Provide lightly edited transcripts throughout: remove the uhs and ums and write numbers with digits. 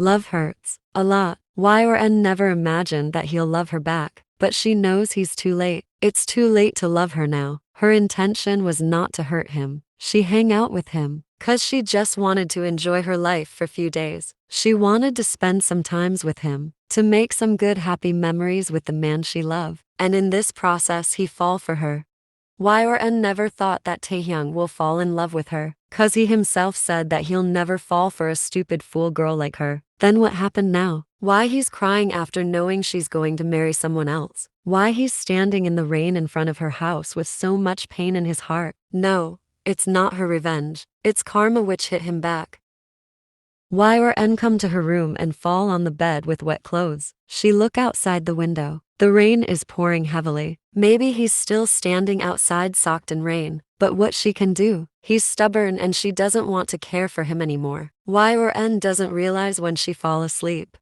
Love hurts. A lot. Y or N never imagined that he'll love her back, but she knows he's too late. It's too late to love her now. Her intention was not to hurt him. She hang out with him, 'cause she just wanted to enjoy her life for few days. She wanted to spend some times with him, to make some good happy memories with the man she loved. And in this process he fall for her. Y or N never thought that Taehyung will fall in love with her, 'cause he himself said that he'll never fall for a stupid fool girl like her. Then what happened now? Why he's crying after knowing she's going to marry someone else? Why he's standing in the rain in front of her house with so much pain in his heart? No, it's not her revenge. It's karma which hit him back. Y or N come to her room and fall on the bed with wet clothes. She look outside the window. The rain is pouring heavily. Maybe he's still standing outside soaked in rain, but what she can do? He's stubborn and she doesn't want to care for him anymore. Y or N doesn't realize when she fall asleep.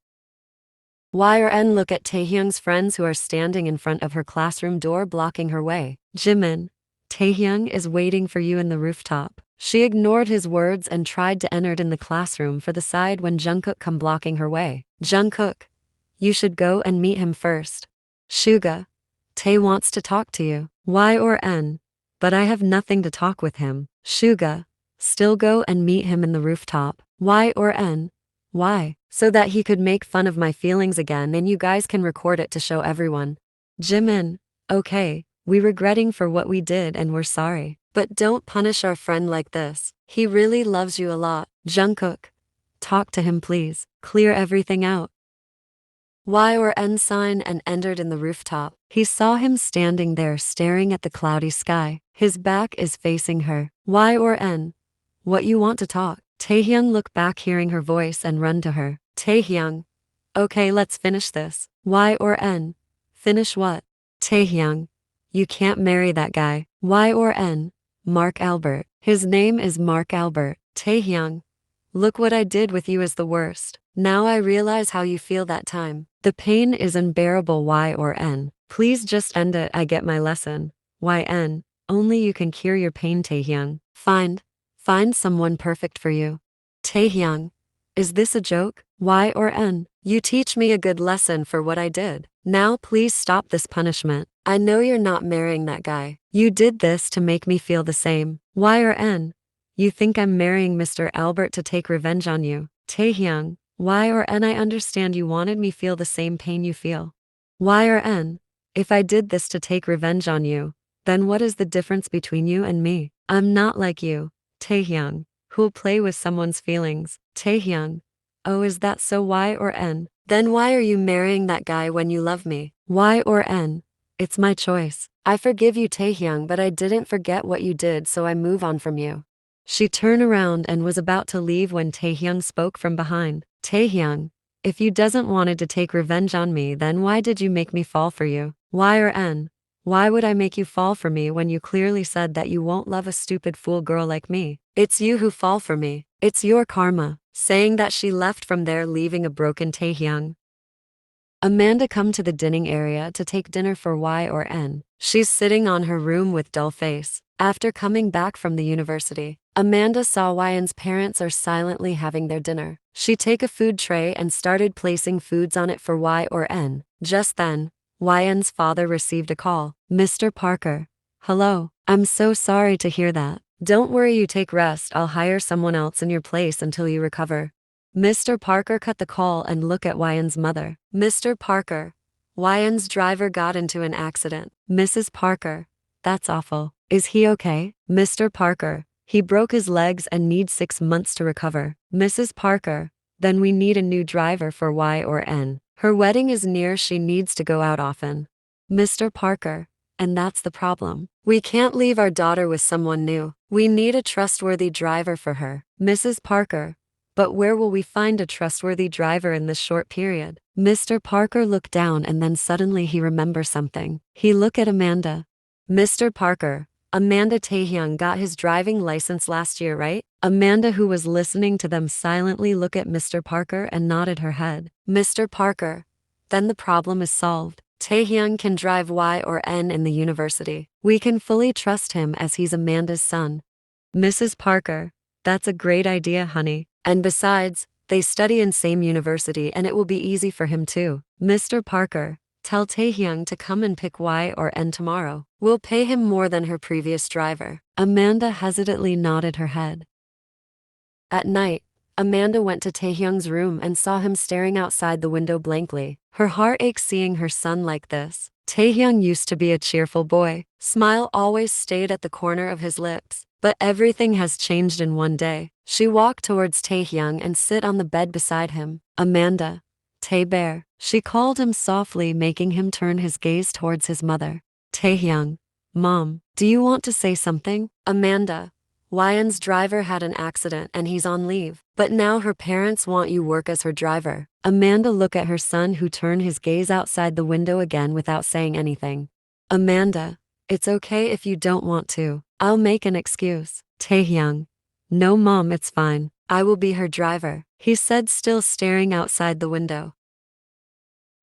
Y or N look at Taehyung's friends who are standing in front of her classroom door blocking her way. Jimin, Taehyung is waiting for you in the rooftop. She ignored his words and tried to enter in the classroom for the side when Jungkook come blocking her way. Jungkook, you should go and meet him first. Suga, Tae wants to talk to you. Y or N, but I have nothing to talk with him. Suga, still go and meet him in the rooftop. Y or N, why? So that he could make fun of my feelings again and you guys can record it to show everyone. Jimin, okay, we regretting for what we did and we're sorry. But don't punish our friend like this. He really loves you a lot. Jungkook, talk to him please. Clear everything out. Y or N sign and entered in the rooftop. He saw him standing there staring at the cloudy sky. His back is facing her. Y or N, what you want to talk? Taehyung look back hearing her voice and run to her. Taehyung, okay let's finish this. Y or N, finish what? Taehyung, you can't marry that guy. Y or N, Mark Albert. His name is Mark Albert. Taehyung, look what I did with you is the worst. Now I realize how you feel that time. The pain is unbearable. Y or N, please just end it. I get my lesson. YN, only you can cure your pain. Taehyung, find someone perfect for you. Taehyung, is this a joke? Y or N, you teach me a good lesson for what I did. Now please stop this punishment. I know you're not marrying that guy. You did this to make me feel the same. Y or N, you think I'm marrying Mr. Albert to take revenge on you. Taehyung, Y or N, I understand you wanted me feel the same pain you feel. Y or N, if I did this to take revenge on you, then what is the difference between you and me? I'm not like you, Taehyung, who'll play with someone's feelings. Taehyung, oh is that so? Y or N, then why are you marrying that guy when you love me? Y or N, it's my choice. I forgive you Taehyung, but I didn't forget what you did, so I move on from you. She turned around and was about to leave when Taehyung spoke from behind. Taehyung, if you doesn't wanted to take revenge on me, then why did you make me fall for you? Y or N, why would I make you fall for me when you clearly said that you won't love a stupid fool girl like me? It's you who fall for me. It's your karma. Saying that she left from there leaving a broken Taehyung. Amanda come to the dining area to take dinner for Y or N. She's sitting on her room with dull face. After coming back from the university, Amanda saw Y's parents are silently having their dinner. She take a food tray and started placing foods on it for Y or N. Just then, Y's father received a call. Mr. Parker. Hello. I'm so sorry to hear that. Don't worry, you take rest. I'll hire someone else in your place until you recover. Mr. Parker cut the call and looked at Y's mother. Mr. Parker. Y's driver got into an accident. Mrs. Parker. That's awful. Is he okay? Mr. Parker. He broke his legs and needs 6 months to recover. Mrs. Parker. Then we need a new driver for Y or N. Her wedding is near, she needs to go out often. Mr. Parker. And that's the problem. We can't leave our daughter with someone new. We need a trustworthy driver for her. Mrs. Parker. But where will we find a trustworthy driver in this short period? Mr. Parker looked down and then suddenly he remembered something. He looked at Amanda. Mr. Parker, Amanda Taehyung got his driving license last year, right? Amanda, who was listening to them silently, looked at Mr. Parker and nodded her head. Mr. Parker, then the problem is solved. Taehyung can drive Y or N in the university. We can fully trust him as he's Amanda's son. Mrs. Parker, that's a great idea, honey. And besides, They study in same university and it will be easy for him too. Mr. Parker, tell Taehyung to come and pick Y or N tomorrow. We'll pay him more than her previous driver. Amanda hesitantly nodded her head. At night, Amanda went to Taehyung's room and saw him staring outside the window blankly. Her heart ached seeing her son like this. Taehyung used to be a cheerful boy. Smile always stayed at the corner of his lips. But everything has changed in one day. She walked towards Taehyung and sit on the bed beside him. Amanda. Tae-bear. She called him softly, making him turn his gaze towards his mother. Taehyung. Mom, do you want to say something? Amanda. Ryan's driver had an accident and he's on leave. But now her parents want you work as her driver. Amanda looked at her son who turned his gaze outside the window again without saying anything. Amanda. It's okay if you don't want to. I'll make an excuse. Taehyung. No mom, it's fine. I will be her driver, he said, still staring outside the window.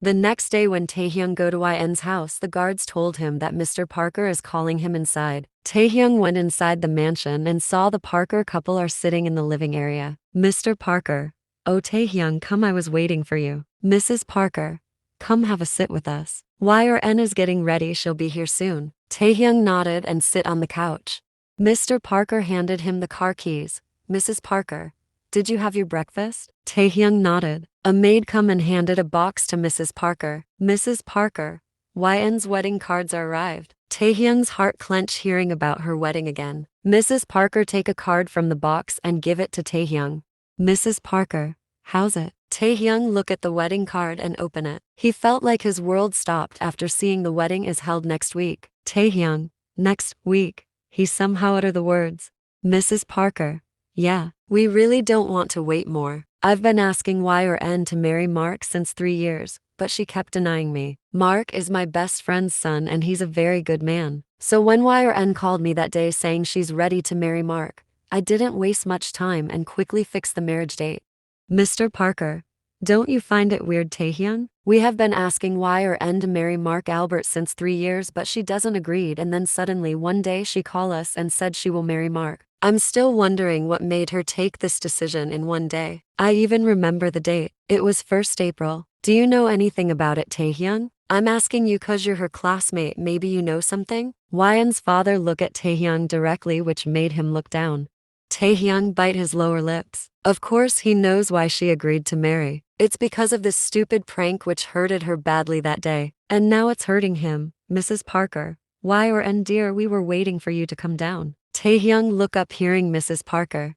The next day when Taehyung go to Yn's house, the guards told him that Mr. Parker is calling him inside. Taehyung went inside the mansion and saw the Parker couple are sitting in the living area. Mr. Parker. Oh Taehyung, come, I was waiting for you. Mrs. Parker. Come have a sit with us. Y or N is getting ready, she'll be here soon. Taehyung nodded and sit on the couch. Mr. Parker handed him the car keys. Mrs. Parker. Did you have your breakfast? Taehyung nodded. A maid come and handed a box to Mrs. Parker. Mrs. Parker. Yn's wedding cards are arrived. Taehyung's heart clenched hearing about her wedding again. Mrs. Parker take a card from the box and give it to Taehyung. Mrs. Parker. How's it? Taehyung look at the wedding card and open it. He felt like his world stopped after seeing the wedding is held next week. Taehyung. Next week. He somehow uttered the words. Mrs. Parker. Yeah, we really don't want to wait more. I've been asking Y or N to marry Mark since 3 years, but she kept denying me. Mark is my best friend's son and he's a very good man. So when Y or N called me that day saying she's ready to marry Mark, I didn't waste much time and quickly fixed the marriage date. Mr. Parker. Don't you find it weird, Taehyung? We have been asking Y or N to marry Mark Albert since 3 years, but she doesn't agreed, and then suddenly one day she called us and said she will marry Mark. I'm still wondering what made her take this decision in one day. I even remember the date. It was 1st April. Do you know anything about it, Taehyung? I'm asking you cause you're her classmate, maybe you know something? Yn's father looked at Taehyung directly, which made him look down. Taehyung bite his lower lips. Of course he knows why she agreed to marry. It's because of this stupid prank which hurted her badly that day. And now it's hurting him. Mrs. Parker. Y or N dear, we were waiting for you to come down. Taehyung looked up hearing Mrs. Parker.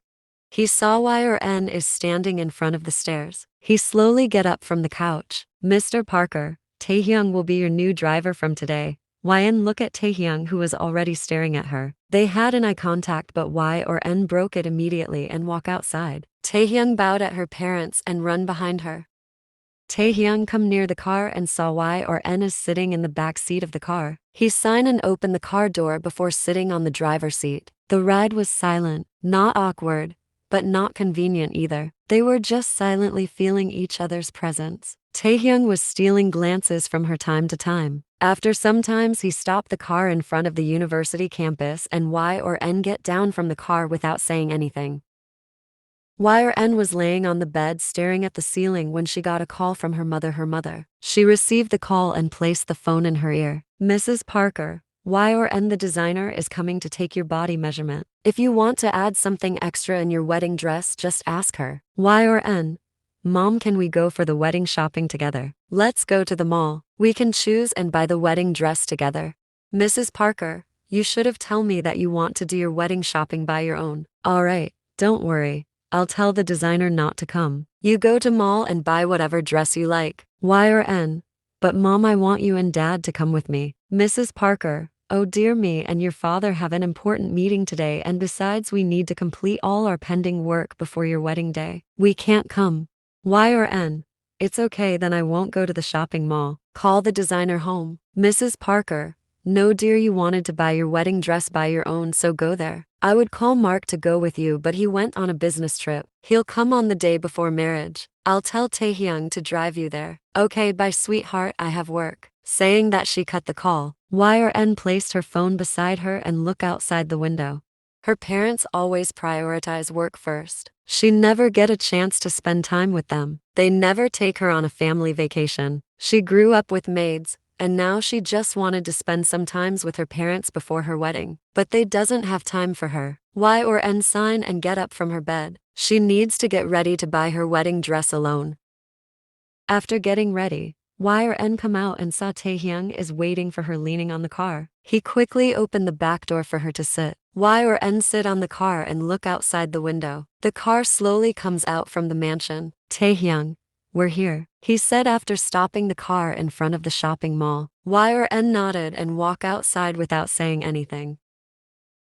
He saw Y or N is standing in front of the stairs. He slowly get up from the couch. Mr. Parker. Taehyung will be your new driver from today. Yn looked at Taehyung, who was already staring at her. They had an eye contact, but Y or N broke it immediately and walked outside. Taehyung bowed at her parents and run behind her. Taehyung come near the car and saw Y or N is sitting in the back seat of the car. He signed and opened the car door before sitting on the driver's seat. The ride was silent, not awkward, but not convenient either. They were just silently feeling each other's presence. Taehyung was stealing glances from her time to time. After some times he stopped the car in front of the university campus and Y or N get down from the car without saying anything. Y or N was laying on the bed staring at the ceiling when she got a call from her mother. She received the call and placed the phone in her ear. Mrs. Parker. Y or N, the designer is coming to take your body measurement. If you want to add something extra in your wedding dress, just ask her. Y or N. Mom, can we go for the wedding shopping together? Let's go to the mall. We can choose and buy the wedding dress together. Mrs. Parker. You should have told me that you want to do your wedding shopping by your own. Alright, don't worry. I'll tell the designer not to come. You go to mall and buy whatever dress you like. Y or N. But Mom, I want you and Dad to come with me. Mrs. Parker. Oh dear, me and your father have an important meeting today, and besides we need to complete all our pending work before your wedding day. We can't come. Y or N. It's okay, then I won't go to the shopping mall. Call the designer home. Mrs. Parker. No dear, you wanted to buy your wedding dress by your own, so go there. I would call Mark to go with you, but he went on a business trip. He'll come on the day before marriage. I'll tell Taehyung to drive you there. Okay, bye sweetheart, I have work. Saying that, she cut the call. Y or N placed her phone beside her and looked outside the window. Her parents always prioritize work first. She never get a chance to spend time with them. They never take her on a family vacation. She grew up with maids, and now she just wanted to spend some times with her parents before her wedding. But they doesn't have time for her. Y or N sign and get up from her bed. She needs to get ready to buy her wedding dress alone. After getting ready, Y or N come out and saw Taehyung is waiting for her leaning on the car. He quickly opened the back door for her to sit. Y or N sit on the car and look outside the window. The car slowly comes out from the mansion. Taehyung, we're here, he said after stopping the car in front of the shopping mall. Y or N nodded and walked outside without saying anything.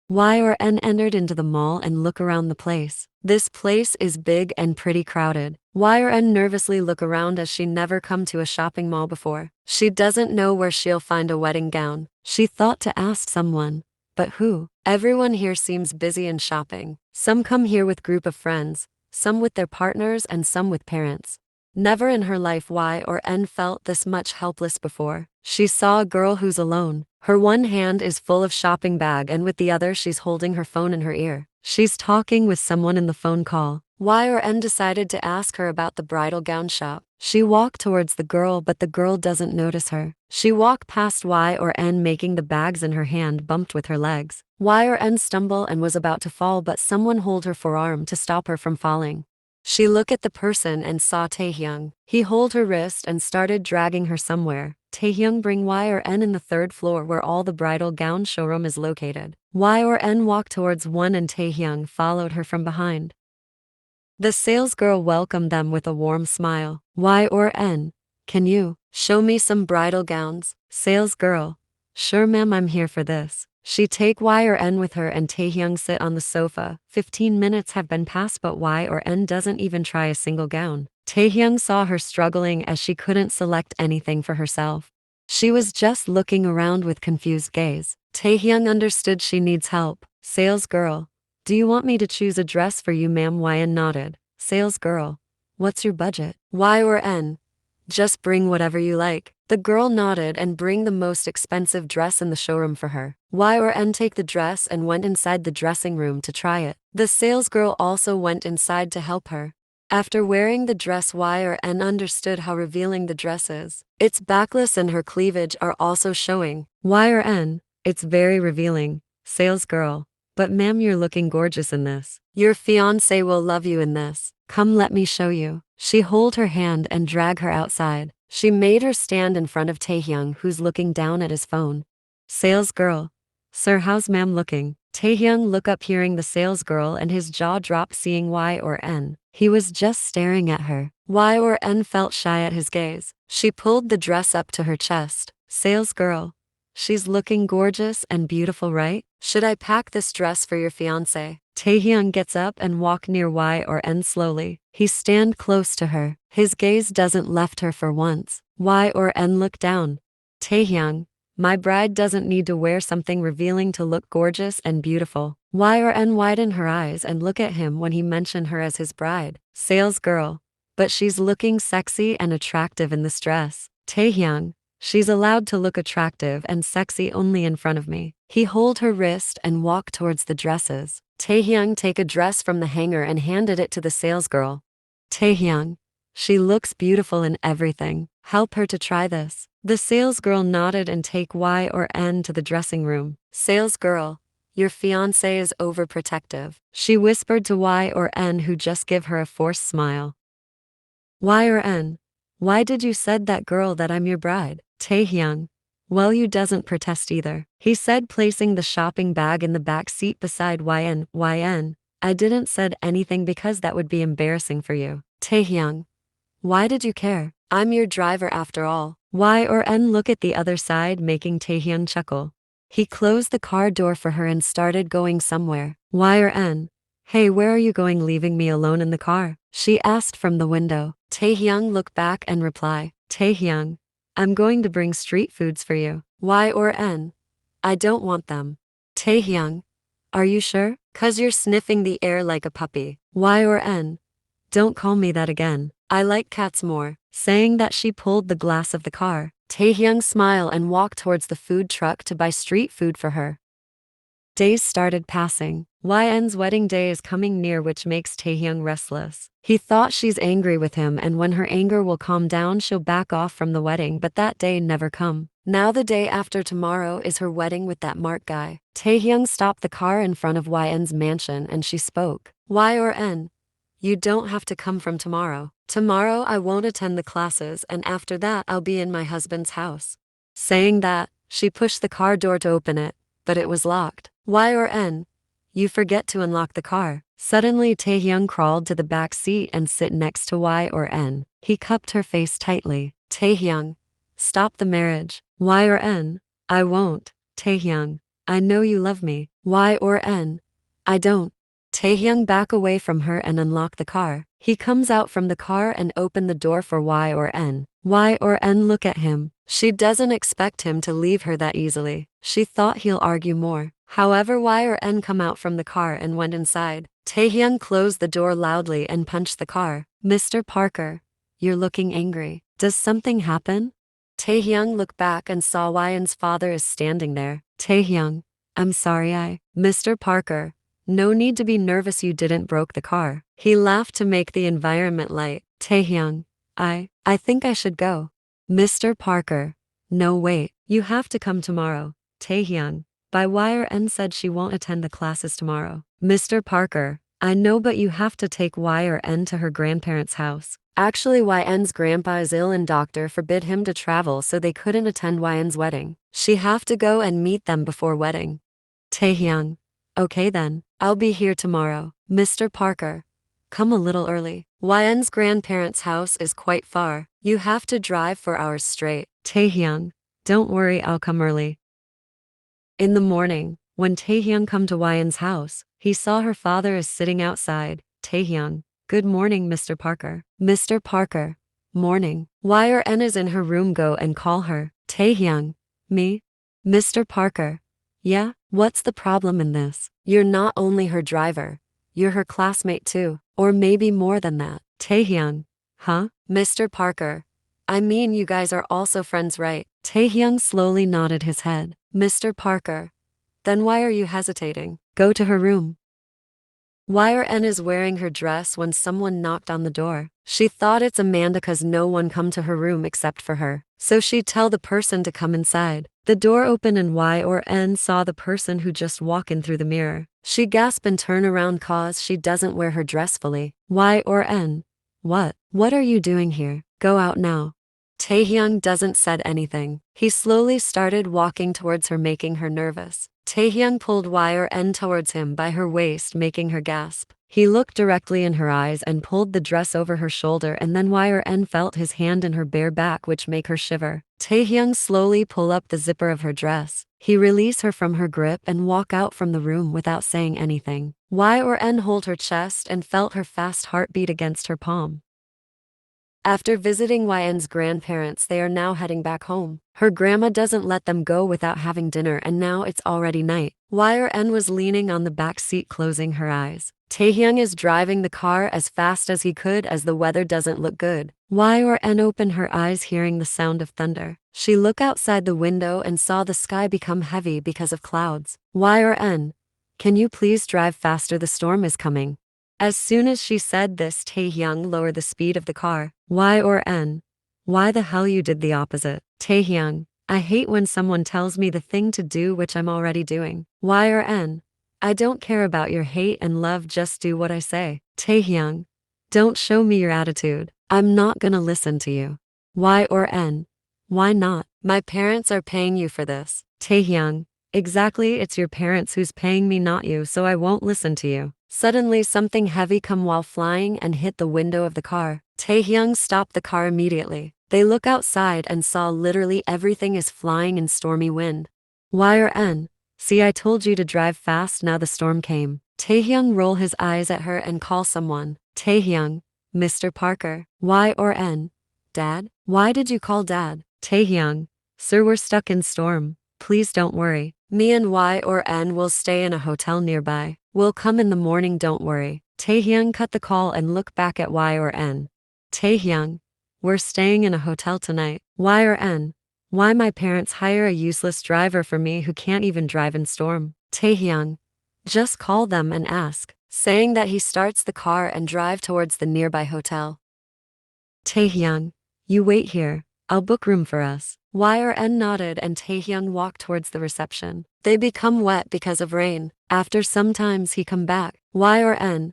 Y or N entered into the mall and look around the place. This place is big and pretty crowded. Y or N nervously look around as she never come to a shopping mall before. She doesn't know where she'll find a wedding gown. She thought to ask someone, but who? Everyone here seems busy in shopping. Some come here with group of friends, some with their partners and some with parents. Never in her life Y or N felt this much helpless before. She saw a girl who's alone. Her one hand is full of shopping bag and with the other she's holding her phone in her ear. She's talking with someone in the phone call. Y or N decided to ask her about the bridal gown shop. She walked towards the girl but the girl doesn't notice her. She walked past Y or N making the bags in her hand bumped with her legs. Y or N stumbled and was about to fall but someone hold her forearm to stop her from falling. She looked at the person and saw Taehyung. He hold her wrist and started dragging her somewhere. Taehyung bring Y or N in the third floor where all the bridal gown showroom is located. Y or N walked towards one and Taehyung followed her from behind. The salesgirl welcomed them with a warm smile. Y or N, can you show me some bridal gowns? Salesgirl, sure ma'am, I'm here for this. She take Y or N with her and Taehyung sit on the sofa. 15 minutes have been passed but Y or N doesn't even try a single gown. Taehyung saw her struggling as she couldn't select anything for herself. She was just looking around with confused gaze. Taehyung understood she needs help. Salesgirl, do you want me to choose a dress for you ma'am? Y N nodded. Salesgirl, what's your budget? Y or N, just bring whatever you like. The girl nodded and bring the most expensive dress in the showroom for her. Y or N take the dress and went inside the dressing room to try it. The salesgirl also went inside to help her. After wearing the dress, Y or N understood how revealing the dress is. Its backless and her cleavage are also showing. Y or N, it's very revealing. Salesgirl, but ma'am, you're looking gorgeous in this. Your fiancé will love you in this. Come, let me show you. She hold her hand and drag her outside. She made her stand in front of Taehyung who's looking down at his phone. Salesgirl, sir, how's ma'am looking? Taehyung look up hearing the salesgirl and his jaw dropped seeing Y or N. He was just staring at her. Y or N felt shy at his gaze. She pulled the dress up to her chest. Salesgirl, she's looking gorgeous and beautiful, right? Should I pack this dress for your fiancé? Taehyung gets up and walk near Y or N slowly. He stand close to her. His gaze doesn't left her for once. Y or N look down. Taehyung, my bride doesn't need to wear something revealing to look gorgeous and beautiful. Y or N widen her eyes and look at him when he mentioned her as his bride. Salesgirl, but she's looking sexy and attractive in this dress. Taehyung, she's allowed to look attractive and sexy only in front of me. He hold her wrist and walk towards the dresses. Taehyung take a dress from the hanger and handed it to the salesgirl. Taehyung, she looks beautiful in everything. Help her to try this. The salesgirl nodded and take Y or N to the dressing room. Salesgirl, your fiancé is overprotective. She whispered to Y or N who just give her a forced smile. Y or N, why did you said that girl that I'm your bride? Taehyung, well, you doesn't protest either. He said placing the shopping bag in the back seat beside YN, I didn't said anything because that would be embarrassing for you. Taehyung, why did you care? I'm your driver after all. Y or N look at the other side making Taehyung chuckle. He closed the car door for her and started going somewhere. Y or N, hey, where are you going leaving me alone in the car? She asked from the window. Taehyung looked back and reply, Taehyung, I'm going to bring street foods for you. Y or N, I don't want them. Taehyung, are you sure? 'Cause you're sniffing the air like a puppy. Y or N, don't call me that again. I like cats more. Saying that, she pulled the glass of the car. Taehyung smiled and walked towards the food truck to buy street food for her. Days started passing. YN's wedding day is coming near, which makes Taehyung restless. He thought she's angry with him, and when her anger will calm down she'll back off from the wedding, but that day never come. Now the day after tomorrow is her wedding with that Mark guy. Taehyung stopped the car in front of YN's mansion and she spoke. Y or N? You don't have to come from tomorrow. Tomorrow I won't attend the classes, and after that I'll be in my husband's house. Saying that, she pushed the car door to open it, but it was locked. Y or N? You forget to unlock the car. Suddenly Taehyung crawled to the back seat and sit next to Y or N. He cupped her face tightly. Taehyung, stop the marriage. Y or N? I won't. Taehyung, I know you love me. Y or N? I don't. Taehyung back away from her and unlock the car. He comes out from the car and open the door for Y or N. Y or N look at him. She doesn't expect him to leave her that easily. She thought he'll argue more. However, Y or N come out from the car and went inside. Taehyung closed the door loudly and punched the car. Mr. Parker, you're looking angry. Does something happen? Taehyung looked back and saw YN's father is standing there. Taehyung, I'm sorry. Mr. Parker, no need to be nervous, you didn't broke the car. He laughed to make the environment light. Taehyung, I think I should go. Mr. Parker, no wait, you have to come tomorrow. Taehyung, by Y or N said she won't attend the classes tomorrow. Mr. Parker, I know, but you have to take Y or N to her grandparents' house. Actually, YN's grandpa is ill and doctor forbid him to travel, so they couldn't attend YN's wedding. She have to go and meet them before wedding. Taehyung, okay then, I'll be here tomorrow. Mr. Parker, come a little early. YN's grandparents' house is quite far. You have to drive for hours straight. Taehyung, don't worry, I'll come early. In the morning, when Taehyung come to YN's house, he saw her father is sitting outside. Taehyung, good morning, Mr. Parker. Mr. Parker, morning. Y or N is in her room, go and call her. Taehyung, me? Mr. Parker, yeah, what's the problem in this? You're not only her driver, you're her classmate too, or maybe more than that. Taehyung, huh? Mr. Parker, I mean you guys are also friends, right? Taehyung slowly nodded his head. Mr. Parker, then why are you hesitating? Go to her room. Y or N is wearing her dress when someone knocked on the door. She thought it's Amanda cause no one come to her room except for her, so she'd tell the person to come inside. The door opened and Y or N saw the person who just walked in through the mirror. She gasped and turned around cause she doesn't wear her dress fully. Y or N, what are you doing here? Go out now. Taehyung doesn't said anything. He slowly started walking towards her, making her nervous. Taehyung pulled Y or N towards him by her waist, making her gasp. He looked directly in her eyes and pulled the dress over her shoulder, and then Y or N felt his hand in her bare back, which make her shiver. Taehyung slowly pull up the zipper of her dress. He release her from her grip and walk out from the room without saying anything. Y or N hold her chest and felt her fast heartbeat against her palm. After visiting YN's grandparents, they are now heading back home. Her grandma doesn't let them go without having dinner, and now it's already night. Y or N was leaning on the back seat, closing her eyes. Taehyung is driving the car as fast as he could as the weather doesn't look good. Y or N opened her eyes, hearing the sound of thunder. She looked outside the window and saw the sky become heavy because of clouds. Y or N, can you please drive faster? The storm is coming. As soon as she said this, Taehyung lowered the speed of the car. Y or N, why the hell you did the opposite? Taehyung, I hate when someone tells me the thing to do which I'm already doing. Y or N, I don't care about your hate and love, just do what I say. Taehyung, don't show me your attitude. I'm not gonna listen to you. Y or N, why not? My parents are paying you for this. Taehyung, exactly, it's your parents who's paying me, not you, so I won't listen to you. Suddenly something heavy come while flying and hit the window of the car. Taehyung stopped the car immediately. They look outside and saw literally everything is flying in stormy wind. Y or N, see, I told you to drive fast, now the storm came. Taehyung roll his eyes at her and call someone. Taehyung, Mr. Parker. Y or N, Dad? Why did you call Dad? Taehyung, sir, we're stuck in storm. Please don't worry. Me and Y or N will stay in a hotel nearby. We'll come in the morning, don't worry. Taehyung cut the call and looked back at Y or N. Taehyung, we're staying in a hotel tonight. Y or N, why my parents hire a useless driver for me who can't even drive in storm? Taehyung, just call them and ask, saying that he starts the car and drive towards the nearby hotel. Taehyung, you wait here, I'll book room for us. YRN nodded and Taehyung walked towards the reception. They become wet because of rain. After some times he come back. YRN,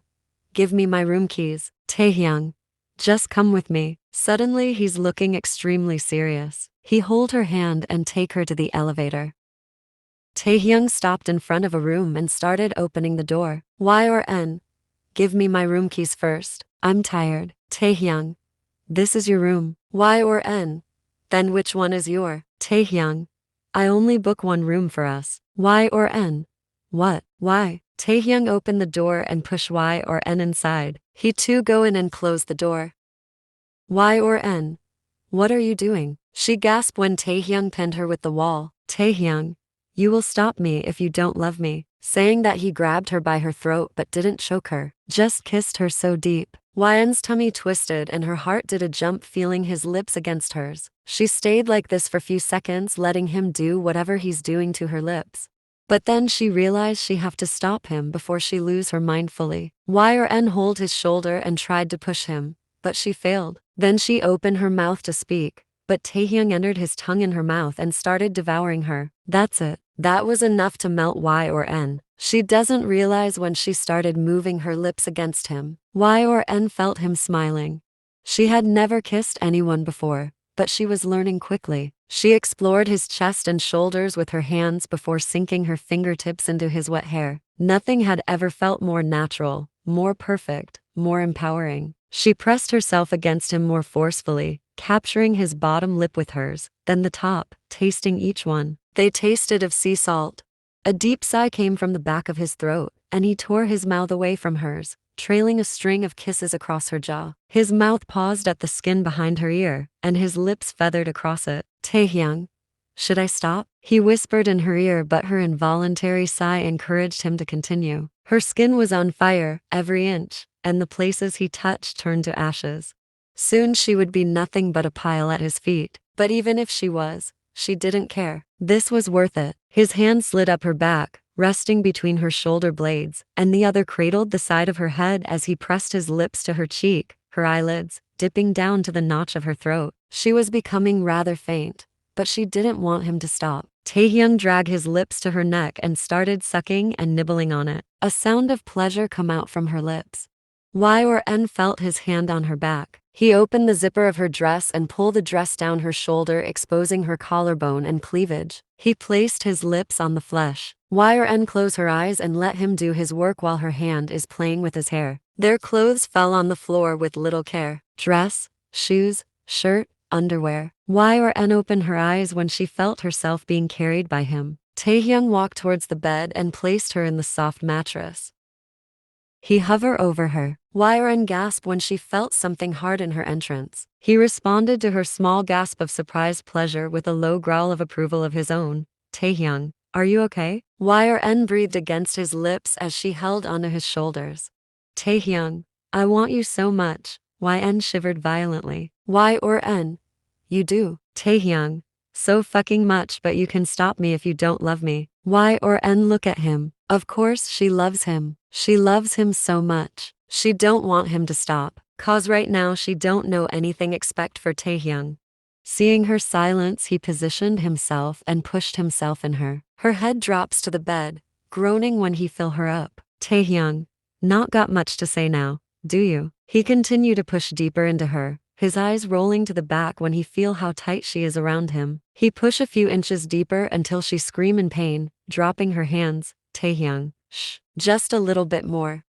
give me my room keys. Taehyung, just come with me. Suddenly he's looking extremely serious. He hold her hand and take her to the elevator. Taehyung stopped in front of a room and started opening the door. YRN, give me my room keys first. I'm tired. Taehyung, this is your room. YRN, then which one is your? Taehyung, I only book one room for us. YRN, what? Why? Taehyung opened the door and push YRN inside. He too go in and close the door. YRN, what are you doing? She gasped when Taehyung pinned her with the wall. Taehyung, you will stop me if you don't love me. Saying that he grabbed her by her throat but didn't choke her, just kissed her so deep. YN's tummy twisted and her heart did a jump feeling his lips against hers. She stayed like this for few seconds letting him do whatever he's doing to her lips. But then she realized she have to stop him before she lose her mind fully. YRN hold his shoulder and tried to push him, but she failed. Then she opened her mouth to speak, but Taehyung entered his tongue in her mouth and started devouring her. That's it. That was enough to melt YRN. She doesn't realize when she started moving her lips against him. YRN felt him smiling. She had never kissed anyone before, but she was learning quickly. She explored his chest and shoulders with her hands before sinking her fingertips into his wet hair. Nothing had ever felt more natural, more perfect, more empowering. She pressed herself against him more forcefully, capturing his bottom lip with hers, then the top, tasting each one. They tasted of sea salt. A deep sigh came from the back of his throat, and he tore his mouth away from hers, trailing a string of kisses across her jaw. His mouth paused at the skin behind her ear, and his lips feathered across it. Taehyung, should I stop? He whispered in her ear, but her involuntary sigh encouraged him to continue. Her skin was on fire, every inch, and the places he touched turned to ashes. Soon she would be nothing but a pile at his feet, but even if she was, she didn't care. This was worth it. His hand slid up her back, resting between her shoulder blades, and the other cradled the side of her head as he pressed his lips to her cheek, her eyelids, dipping down to the notch of her throat. She was becoming rather faint, but she didn't want him to stop. Taehyung dragged his lips to her neck and started sucking and nibbling on it. A sound of pleasure come out from her lips. YRN felt his hand on her back. He opened the zipper of her dress and pulled the dress down her shoulder, exposing her collarbone and cleavage. He placed his lips on the flesh. YRN closed her eyes and let him do his work while her hand is playing with his hair. Their clothes fell on the floor with little care. Dress, shoes, shirt, underwear. YRN opened her eyes when she felt herself being carried by him. Taehyung walked towards the bed and placed her in the soft mattress. He hovered over her. YRN gasped when she felt something hard in her entrance. He responded to her small gasp of surprised pleasure with a low growl of approval of his own. Taehyung, are you okay? YRN breathed against his lips as she held onto his shoulders. Taehyung, I want you so much. YN shivered violently. YRN, you do. Taehyung, so fucking much, but you can stop me if you don't love me. YRN look at him. Of course she loves him. She loves him so much. She don't want him to stop, cause right now she don't know anything except for Taehyung. Seeing her silence, he positioned himself and pushed himself in her. Her head drops to the bed, groaning when he fill her up. Taehyung, not got much to say now, do you? He continued to push deeper into her, his eyes rolling to the back when he feel how tight she is around him. He push a few inches deeper until she scream in pain, dropping her hands. Taehyung, shh, just a little bit more.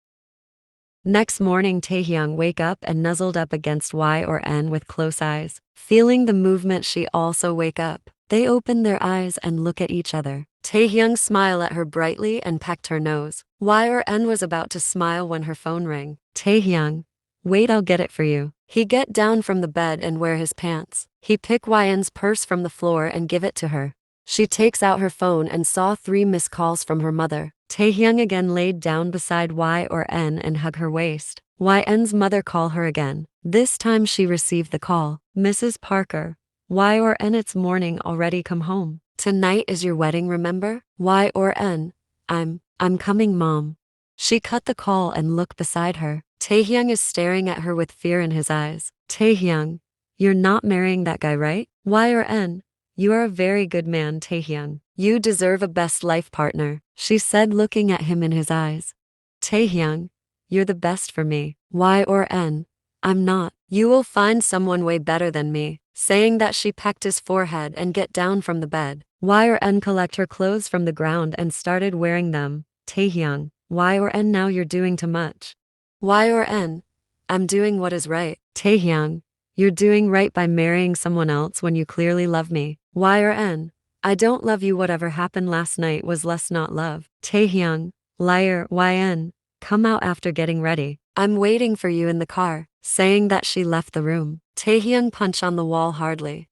Next morning Taehyung wake up and nuzzled up against YRN with close eyes. Feeling the movement she also wake up. They open their eyes and look at each other. Taehyung smiled at her brightly and pecked her nose. YRN was about to smile when her phone rang. Taehyung, wait, I'll get it for you. He get down from the bed and wear his pants. He pick YN's purse from the floor and give it to her. She takes out her phone and saw 3 missed calls from her mother. Taehyung again laid down beside YRN and hugged her waist. YN's mother called her again. This time she received the call. Mrs. Parker, YRN, it's morning already, come home. Tonight is your wedding, remember? YRN, I'm coming, Mom. She cut the call and looked beside her. Taehyung is staring at her with fear in his eyes. Taehyung, you're not marrying that guy, right? Y or N? You are a very good man, Taehyung. You deserve a best life partner, she said, looking at him in his eyes. Taehyung, you're the best for me. Y or N? I'm not. You will find someone way better than me. Saying that, she pecked his forehead and get down from the bed. Y or N collect her clothes from the ground and started wearing them. Taehyung, Y or N, now you're doing too much. Y or N? I'm doing what is right. Taehyung, you're doing right by marrying someone else when you clearly love me. Y or N? I don't love you. Whatever happened last night was less, not love. Taehyung, liar. YN, come out after getting ready. I'm waiting for you in the car. Saying that, she left the room. Taehyung punched on the wall hardly.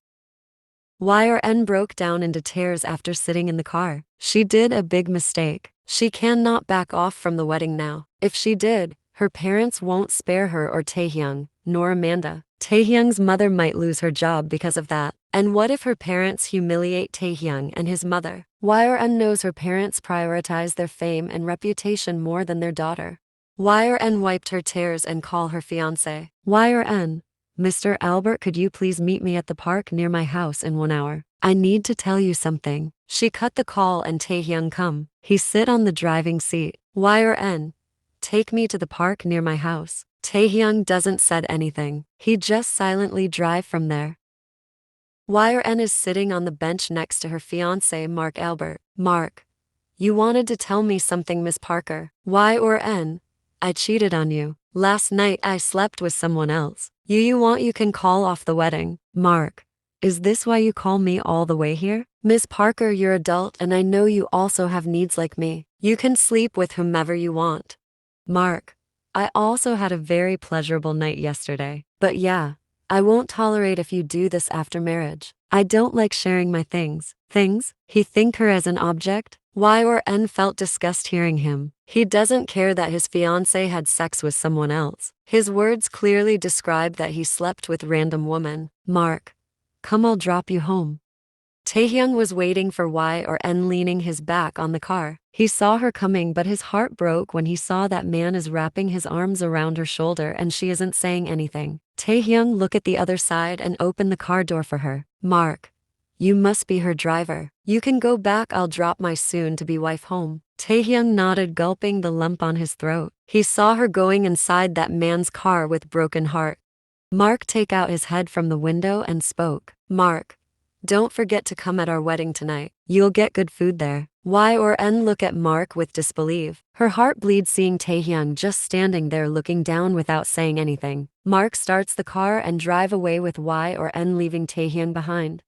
Y or N broke down into tears after sitting in the car. She did a big mistake. She cannot back off from the wedding now. If she did, her parents won't spare her or Taehyung, nor Amanda. Taehyung's mother might lose her job because of that. And what if her parents humiliate Taehyung and his mother? Y or N knows her parents prioritize their fame and reputation more than their daughter. Y or N wiped her tears and called her fiancé. Y or N, Mr. Albert, could you please meet me at the park near my house in 1 hour? I need to tell you something. She cut the call and Taehyung come. He sit on the driving seat. Y or N, take me to the park near my house. Taehyung doesn't said anything. He just silently drive from there. Y or N is sitting on the bench next to her fiancé Mark Albert. Mark, you wanted to tell me something, Miss Parker. Y or N, I cheated on you. Last night I slept with someone else. You want, you can call off the wedding. Mark, is this why you call me all the way here? Miss Parker, you're adult and I know you also have needs like me. You can sleep with whomever you want. Mark, I also had a very pleasurable night yesterday. But yeah, I won't tolerate if you do this after marriage. I don't like sharing my things. He think her as an object? Y or N felt disgust hearing him. He doesn't care that his fiancé had sex with someone else. His words clearly described that he slept with random woman. Mark, come, I'll drop you home. Taehyung was waiting for Y or N, leaning his back on the car. He saw her coming, but his heart broke when he saw that man is wrapping his arms around her shoulder and she isn't saying anything. Taehyung looked at the other side and opened the car door for her. Mark, you must be her driver. You can go back, I'll drop my soon-to-be wife home. Taehyung nodded, gulping the lump on his throat. He saw her going inside that man's car with broken heart. Mark take out his head from the window and spoke. Mark, don't forget to come at our wedding tonight. You'll get good food there. Y or N look at Mark with disbelief. Her heart bleeds seeing Taehyung just standing there looking down without saying anything. Mark starts the car and drive away with Y or N, leaving Taehyung behind.